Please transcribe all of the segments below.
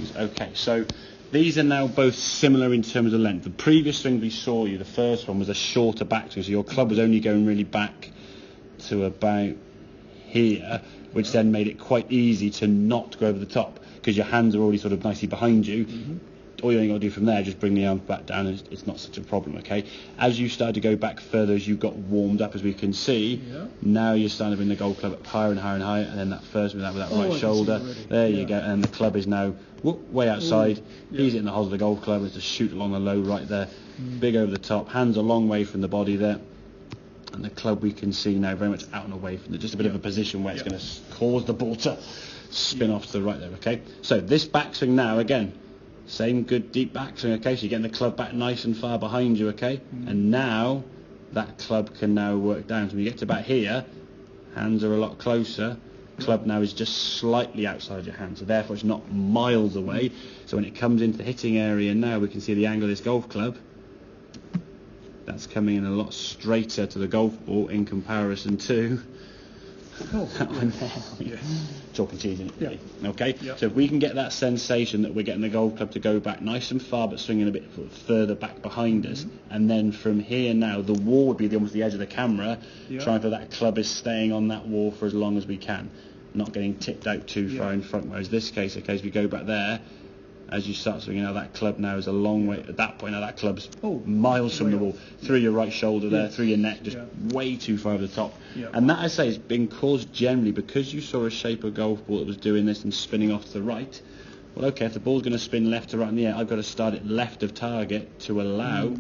swings. Okay, so these are now both similar in terms of length. The previous swing we saw you, the first one was a shorter backswing, so your club was only going really back to about here, which then made it quite easy to not go over the top because your hands are already sort of nicely behind you. All you ain't got to do from there, just bring the arms back down, and it's not such a problem, okay? As you started to go back further, as you got warmed up, as we can see, now you're starting to bring the golf club up higher and higher and higher, and then that first with that right shoulder, there you go, and the club is now way outside. He's hitting the hole of the golf club, it's a shoot along the low right there, big over the top, hands a long way from the body there, and the club we can see now very much out and away from just a bit of a position where it's going to cause the ball to spin off to the right there, okay? So this backswing now, again, same good deep backswing, okay? So you're getting the club back nice and far behind you, okay? And now that club can now work down. So when you get to about here, hands are a lot closer. Club now is just slightly outside your hand, so therefore it's not miles away. So when it comes into the hitting area now, we can see the angle of this golf club. That's coming in a lot straighter to the golf ball in comparison to that one there. Chalk and cheese, isn't it? Okay, so if we can get that sensation that we're getting the golf club to go back nice and far but swinging a bit further back behind us, and then from here now the wall would be almost the edge of the camera, trying for that club is staying on that wall for as long as we can, not getting tipped out too far in front, whereas this case, okay, as we go back there, as you start swinging out, that club now is a long way. At that point now that club's miles from the wall, through your right shoulder there, through your neck, just way too far over the top. And that, I say, has been caused generally because you saw a shape of golf ball that was doing this and spinning off to the right. Well, okay, if the ball's going to spin left to right in the air, I've got to start it left of target to allow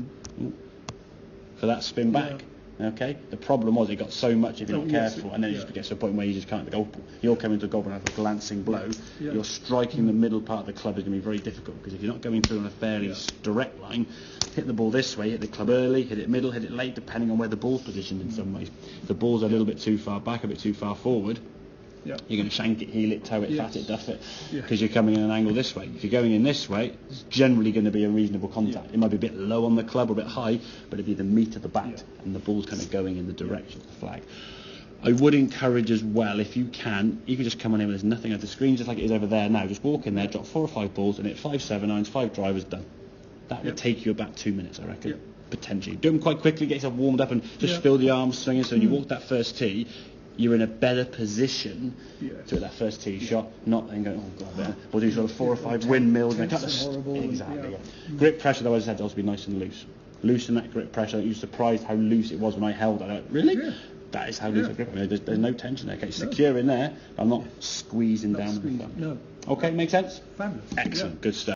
for that spin back. Okay, the problem was it got so much if you're not careful, and then it just gets to a point where you just can't hit the golf ball. You're coming to a golf ball and have a glancing blow. You're striking the middle part of the club is going to be very difficult, because if you're not going through on a fairly direct line, hit the ball this way, hit the club early, hit it middle, hit it late, depending on where the ball's positioned in some ways. If the ball's a little bit too far back, a bit too far forward, you're going to shank it, heel it, toe it, fat it, duff it, because you're coming in an angle this way. If you're going in this way, it's generally going to be a reasonable contact. It might be a bit low on the club or a bit high, but it'll be the meat of the bat, and the ball's kind of going in the direction of the flag. I would encourage as well, if you can just come on in when there's nothing at the screen, just like it is over there now. Just walk in there, drop 4 or 5 balls, and hit 5 7-irons, 5 drivers, done. That would take you about 2 minutes, I reckon, potentially. Do them quite quickly, get yourself warmed up, and just feel the arms swinging. So when you walk that first tee, you're in a better position to hit that first tee shot, not then going, oh god, man, we'll do sort of 4 or 5 windmills. Exactly. Grip pressure, though, as I said, also be nice and loose. Loosen that grip pressure. You were surprised how loose it was when I held it. I went, really? That is how loose the grip. I mean, there's no tension there. Okay, it's secure in there, but I'm not squeezing down. Okay, makes sense? Fabulous. Excellent, good stuff.